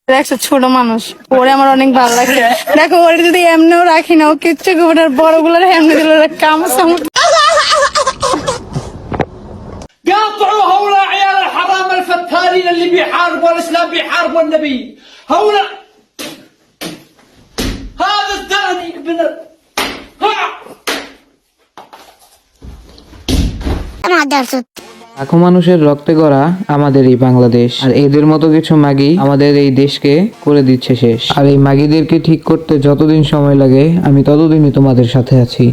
একটা ছোট মানুষ, ওরে আমার অনেক ভালো লাগে। দেখো ওরে যদি এমনিও রাখি না, ও কিচ্ছু করবে, বড়গুলোর এমনি দিল কামড়। قاطعوا هؤلاء عيال الحرام الفتارين اللي بيحاربوا الاسلام بيحاربوا النبي. هؤلاء هذا الثاني ابن লাখো মানুষের রক্তে গড়া আমাদের এই বাংলাদেশ, আর এদের মতো কিছু মাগি আমাদের এই দেশকে করে দিচ্ছে শেষ। আর এই মাগিদেরকে ঠিক করতে যতদিন সময় লাগে আমি ততদিনই তোমাদের সাথে আছি।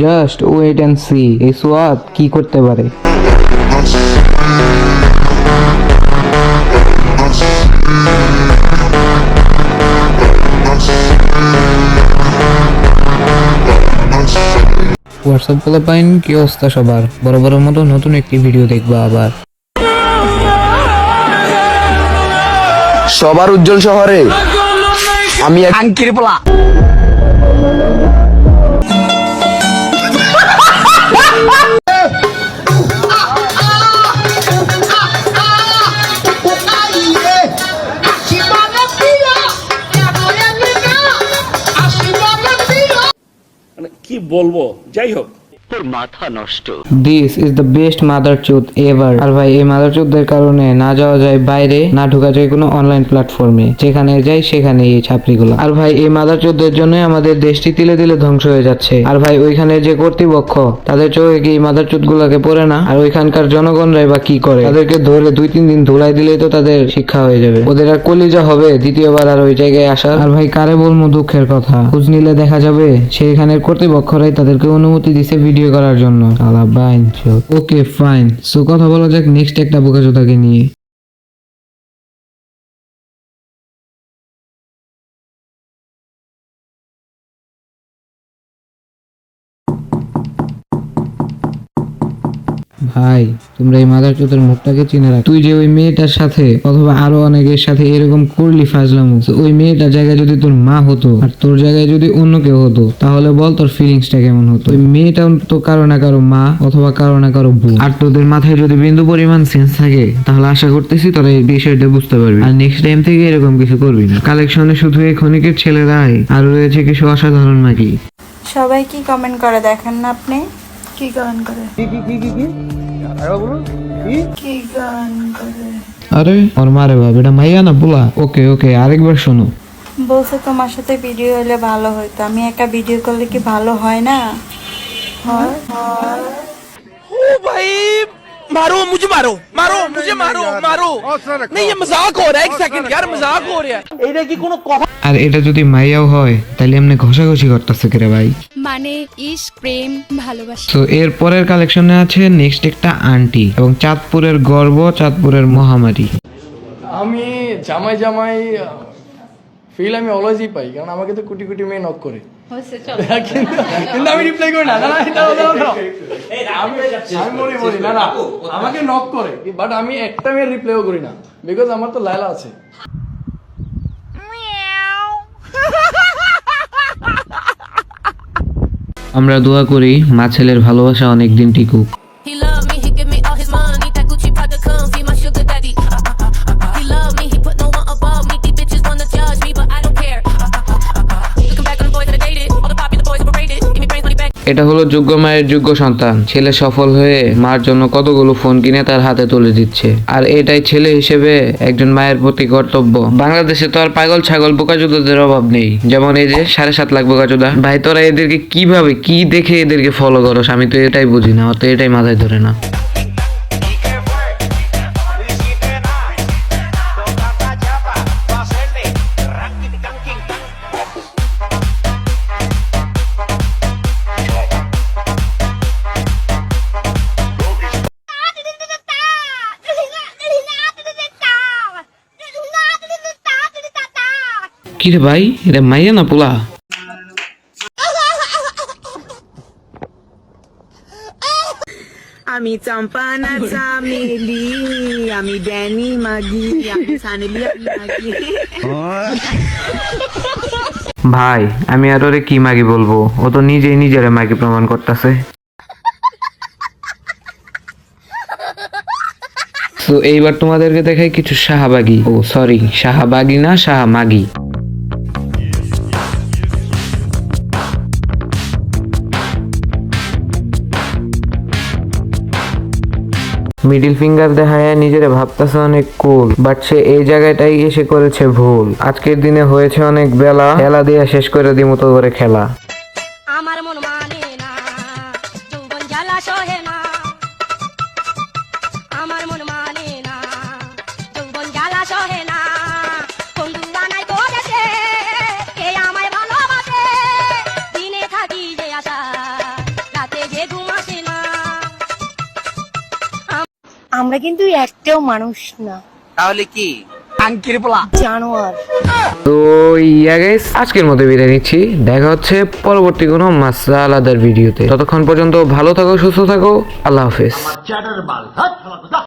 জাস্ট ওয়েট অ্যান্ড সি এই সোয়াত কি করতে পারে। হোয়াটসঅ্যাপ বলে পাইন, কি অবস্থা সবার? বড় বড় মতো নতুন একটি ভিডিও দেখবো আবার। সবার উজ্জ্বল শহরে আমি আঙ্কির পোলা। কি বলবো, যাই হোক। দিস ইজ দ্য বেস্ট মাদারচোদ এভার। আর ভাই এই মাদারচোদদের কারণে না যাওয়া যায় বাইরে, না ঢোকা যায় কোনো অনলাইন প্ল্যাটফর্মে, যেখানে যাই সেখানে এই ছাপড়িগুলো। আর ভাই এই মাদারচোদদের জন্য আমাদের দেশটি তিলে তিলে ধ্বংস হয়ে যাচ্ছে। আর ভাই ওইখানে যে কর্তৃপক্ষ, তাদের চোখে কি এই মাদারচোদ গুলাকে পড়ে না? আর ওইখানকার জনগণরাই বা কি করে? তাদেরকে ধরে 2-3 দিন ধুলাই দিলেই তো তাদের শিক্ষা হয়ে যাবে। ওদের আর কলিজা হবে দ্বিতীয়বার আর ওই জায়গায় আসা? আর ভাই কারে বলবো দুঃখের কথা, খোঁজ নিলে দেখা যাবে সেইখানের কর্তৃপক্ষরাই তাদেরকে অনুমতি দিছে ভিডিও করার জন্য। ওকে ফাইন, সো কথা বলা যাক নেক্সট একটা বোকাচোদাকে নিয়ে। ভাই তোমরা এই মাদারচোদের মুখটাকে চিনে রাখ। তুই যে ওই মেয়েটার সাথে অথবা আরো অনেকের সাথে এরকম করলি ফাজলামো, ওই মেয়েটার জায়গায় যদি তোর মা হতো আর তোর জায়গায় যদি অন্য কেউ হতো, তাহলে বল তোর ফিলিংসটা কেমন হতো? ওই মেয়েটা তো কারো না কারো মা অথবা কারো না কারো বউ। আর তোদের মাথায় যদি বিন্দু পরিমাণ সেন্স থাকে, তাহলে আশা করতেছি তোরা এই বিষয়টা বুঝতে পারবি আর নেক্সট টাইম থেকে এরকম কিছু করবি না। কালেকশনে শুধু এই ক্ষণিকের ছেলেরাই, আর রয়েছে কিছু অসাধারণ নাকি। সবাই কি কমেন্ট করে দেখেন না আপনি? কি কমেন্ট করে? কি কমেন্ট করে? আরে ওর মারে বাপ, এটা মাইয়া না পোলা? ওকে ওকে, আরেকবার শোনো। বলছে তোমার সাথে ভিডিও হলে ভালো হইতো। আমি একা ভিডিও করলে কি ভালো হয় না? হয়। ओ भाई मारो मुझे, मारो मारो मुझे, मारो मारो। नहीं ये मजाक हो रहा है, एक सेकंड यार, मजाक हो रहा है। এটা কি কোনো কথা? আর এটা যদি মাইয়াও হয় তাহলে এমনি ঘষাঘষি করতেছে কে রে ভাই? মানে ইশক, প্রেম, ভালোবাসা। তো এর পরের কালেকশনে আছে নেক্সট একটা আন্টি এবং চাঁদপুরের গর্ব, চাঁদপুরের মহামারী। আমি জামাই জামাই ফিল আমি অলওয়েজই পাই, কারণ আমাকে তো কোটি কোটি মেয়ে নক করে, কিন্তু আমি রিপ্লাই করি না। না না আমি বলি না না, আমাকে নক করে, বাট আমি একটা মেয়ের রিপ্লাইও করি না, বিকজ আমার তো লায়লা আছে। আমরা দোয়া করি মা ছেলের ভালোবাসা অনেক দিন টিকুক। He love me, he give me all his money. That Gucci Prada come, be my sugar daddy. He love me, he put no one above me. These bitches wanna judge me, but I don't care. Looking back on the boys that I dated, all the popular boys overrated. Give me brains, money back. এটা হলো যোগ্য মায়ের যোগ্য সন্তান। ছেলে সফল হয়ে মার জন্য কতগুলো ফোন কিনে তার হাতে তুলে দিচ্ছে, আর এটাই ছেলে হিসেবে একজন মায়ের প্রতি কর্তব্য। বাংলাদেশে তো আর পাগল ছাগল বোকাচোদাদের অভাব নেই, যেমন এই যে 7.5 লাখ বোকাচোদা। ভাই তোরা এদেরকে কিভাবে কি দেখে এদেরকে ফলো করস? আমি তো এটাই বুঝি না, তো এটাই মাথায় ধরে না। কি রে ভাই, এটা মাইয়া না পোলা? আমি চম্পা না চামেলি, আমি ড্যানি মাগি, আমি সানেলিয়া মাগি। ভাই আমি আর ওরে কি মাগি বলবো, ও তো নিজেই নিজের মাগি প্রমাণ করতেছে। তো এইবার তোমাদেরকে দেখাই কিছু শাহবাগী, ও সরি শাহবাগী না শাহমাগি। মিডিল ফিঙ্গার দেখায় নিজের ভাবতেছে অনেক কুল, বাট সে এই জায়গাটাই এসে করেছে ভুল। আজকের দিনে হয়েছে অনেক বেলা, খেলা দিয়ে শেষ করে দিমু তো করে খেলা। আমার মন মানে না যৌবন জ্বালা সহে না আমার মন মানে না যৌবন জ্বালা সহে না বন্ধু বানাই করেছে কে আমায় ভালোবাসে দিনে থাকি যে আশা রাতে যে ঘুম আসে না আমরা কিন্তু একটাও মানুষ না, তাহলে কি আঙ্কির পোলা? জানোয়ার। তো ইয়া গাইস, আজকের মতো বিদায় নিচ্ছি। দেখা হচ্ছে পরবর্তী কোনো মাসালাদার ভিডিওতে। ততক্ষণ পর্যন্ত ভালো থাকো, সুস্থ থাকো, আল্লাহ হাফেজ।